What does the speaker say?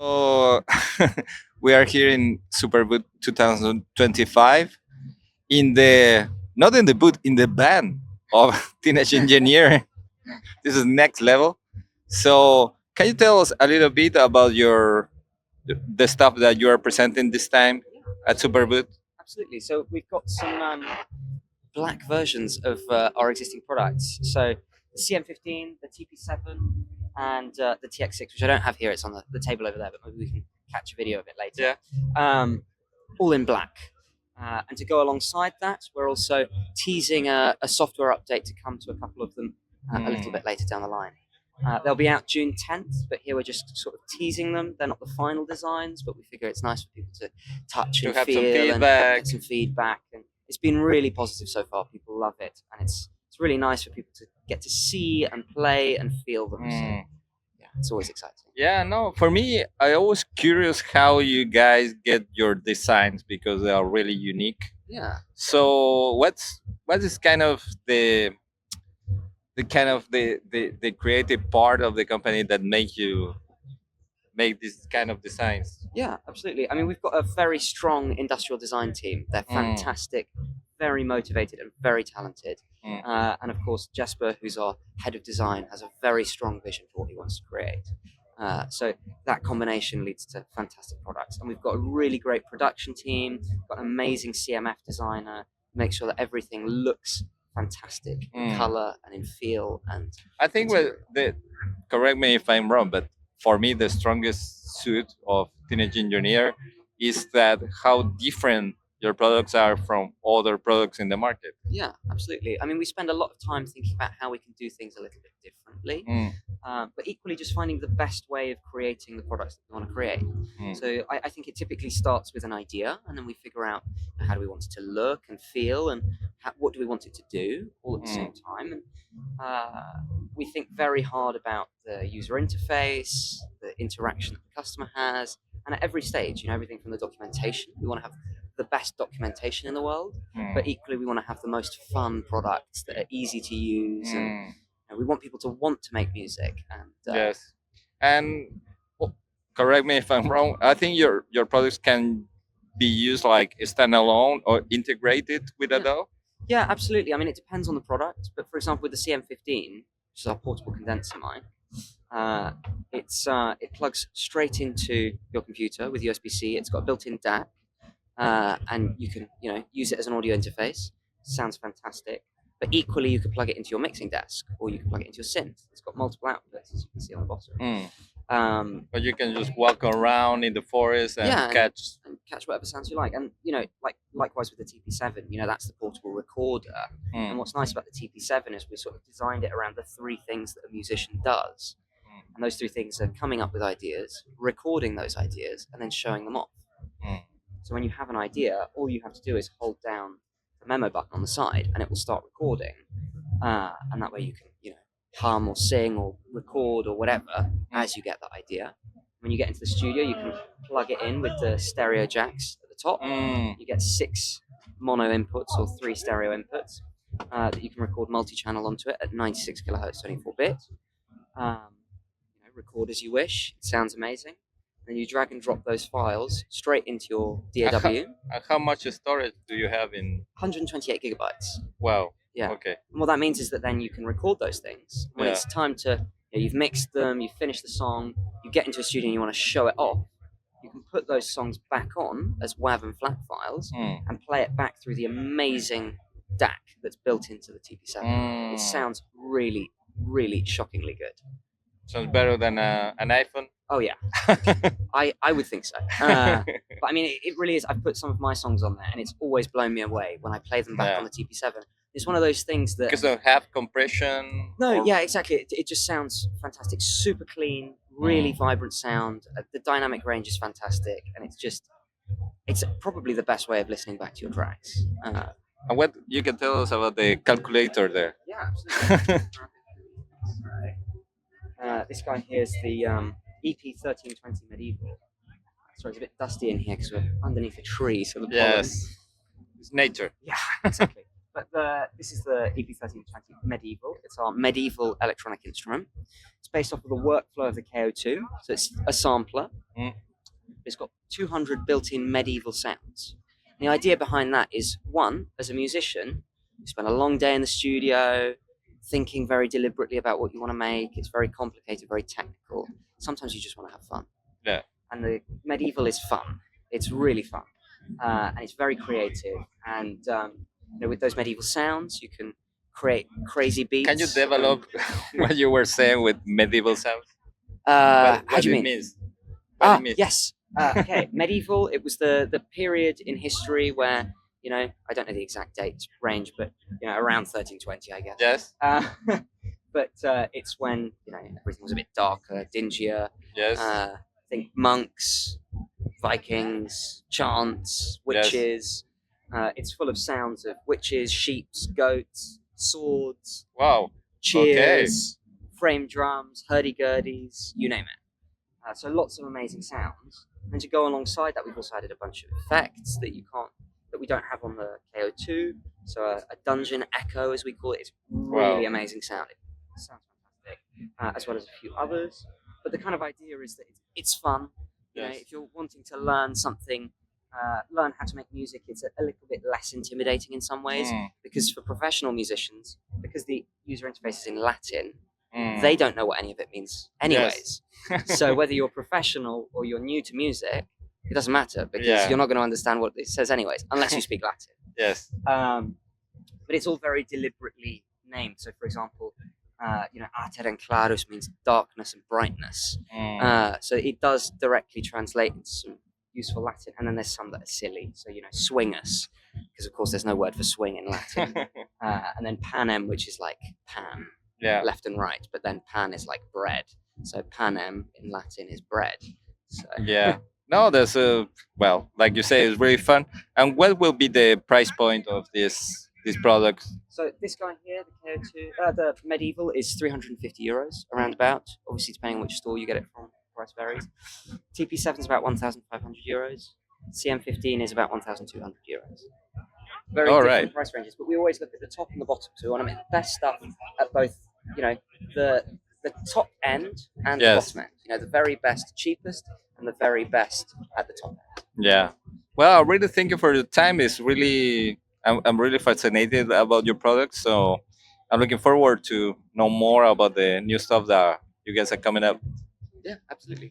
So we are here in Superbooth 2025 in the not in the booth in the band of Teenage Engineer. This is next level. So can you tell us a little bit about the stuff that you are presenting this time at Superbooth? Absolutely. So we've got some black versions of our existing products. So the CM15, the TP7, and the TX6, which I don't have here. It's on the table over there, but maybe we can catch a video of it later. All in black. And to go alongside that, we're also teasing a software update to come to a couple of them a little bit later down the line. They'll be out June 10th, but here we're just sort of teasing them. They're not the final designs, but we figure it's nice for people to touch and have some feel and feedback. get some feedback. And it's been really positive so far. People love it, and it's really nice for people to get to see and play and feel them. So, yeah, it's always exciting. Yeah, no, for me, I always curious how you guys get your designs because they are really unique. Yeah. So what is kind of the creative part of the company that make you make this kind of designs? Yeah, absolutely. I mean, we've got a very strong industrial design team. They're fantastic, very motivated, and very talented. And of course, Jesper, who's our head of design, has a very strong vision for what he wants to create. So that combination leads to fantastic products. And we've got a really great production team, got an amazing CMF designer, make sure that everything looks fantastic in color and in feel. And I think correct me if I'm wrong, but for me the strongest suit of Teenage Engineer is that how different your products are from other products in the market. Yeah, absolutely. I mean, we spend a lot of time thinking about how we can do things a little bit differently, but equally just finding the best way of creating the products that we want to create. So I think it typically starts with an idea, and then we figure out how do we want it to look and feel, and what do we want it to do all at the same time. And we think very hard about the user interface, the interaction that the customer has, and at every stage, everything from the documentation. We want to have the best documentation in the world, but equally we want to have the most fun products that are easy to use, and we want people to want to make music. And Yes, and correct me if I'm wrong. I think your products can be used like standalone or integrated with a DAW. yeah, absolutely. I mean, it depends on the product, but for example, with the CM15, which is our portable condenser mic, it plugs straight into your computer with USB-C. It's got a built-in DAC, and you can use it as an audio interface. Sounds fantastic. But equally, you could plug it into your mixing desk, or you can plug it into your synth. It's got multiple outputs, as you can see on the bottom. But you can just walk around in the forest and catch whatever sounds you like. And likewise with the TP7, that's the portable recorder. And what's nice about the TP7 is we sort of designed it around the three things that a musician does. And those three things are coming up with ideas, recording those ideas, and then showing them off. So when you have an idea, all you have to do is hold down the memo button on the side, and it will start recording. And that way you can, hum or sing or record or whatever as you get that idea. When you get into the studio, you can plug it in with the stereo jacks at the top. You get 6 mono inputs or 3 stereo inputs that you can record multi-channel onto it at 96 kilohertz, 24-bit. Record as you wish. It sounds amazing. Then you drag and drop those files straight into your DAW. How much storage do you have in? 128 gigabytes. Wow. Yeah. Okay. And what that means is that then you can record those things. When it's time to, you've mixed them, you've finished the song, you get into a studio and you want to show it off, you can put those songs back on as WAV and FLAC files and play it back through the amazing DAC that's built into the TP7. It sounds really, really shockingly good. Sounds better than an iPhone. Oh yeah, I would think so. But I mean, it really is. I've put some of my songs on there, and it's always blown me away when I play them back on the TP7. It's one of those things that because of have compression. No, yeah, exactly. It just sounds fantastic, super clean, really vibrant sound. The dynamic range is fantastic, and it's probably the best way of listening back to your tracks. And what you can tell us about the calculator there? Yeah, absolutely. This guy here is the EP1320 Medieval. Sorry, it's a bit dusty in here because we're underneath a tree, so the pollen. Yes, it's nature. Yeah, exactly. This is the EP1320 Medieval. It's our medieval electronic instrument. It's based off of the workflow of the KO2, so it's a sampler. Mm. It's got 200 built-in medieval sounds. And the idea behind that is, one, as a musician, you spend a long day in the studio, thinking very deliberately about what you want to make. It's very complicated, very technical. Sometimes you just want to have fun. Yeah. And the medieval is fun. It's really fun, and it's very creative. And with those medieval sounds, you can create crazy beats. Can you develop what you were saying with medieval sounds? How What do you it mean? means? What it means? Yes. Okay, medieval. It was the period in history where I don't know the exact date range, but around 1320, I guess. Yes. But it's when everything was a bit darker, dingier. Yes. I think monks, Vikings, chants, witches. It's full of sounds of witches, sheeps, goats, swords, Wow. cheers, frame drums, hurdy-gurdies, you name it. So lots of amazing sounds. And to go alongside that, we've also added a bunch of effects that we don't have on the KO2. So a dungeon echo, as we call it, is really amazing sound. It sounds fantastic, as well as a few others. But the kind of idea is that it's fun. If you're wanting to learn something, learn how to make music, it's a little bit less intimidating in some ways, because for professional musicians, because the user interface is in Latin, they don't know what any of it means anyways. So whether you're professional or you're new to music, it doesn't matter, because you're not going to understand what it says anyways, unless you speak Latin. Yes. But it's all very deliberately named. So for example, Ater and Clarus means darkness and brightness. So it does directly translate into some useful Latin. And then there's some that are silly. So, swingus, because of course there's no word for swing in Latin. And then panem, which is like pan, left and right. But then pan is like bread. So panem in Latin is bread. So. Yeah. No, that's like you say, it's really fun. And what will be the price point of this product? So this guy here, the KO2, the medieval, is €350 around about. Obviously, depending on which store you get it from, the price varies. TP7 is about €1,500. CM15 is about €1,200. Very different price ranges, but we always look at the top and the bottom. So we want to make the best stuff at both, the top end and the bottom end. The very best, cheapest, and the very best at the top end. Yeah. Well, I really thank you for your time. It's really, I'm really fascinated about your product. So I'm looking forward to know more about the new stuff that you guys are coming up. Yeah, absolutely.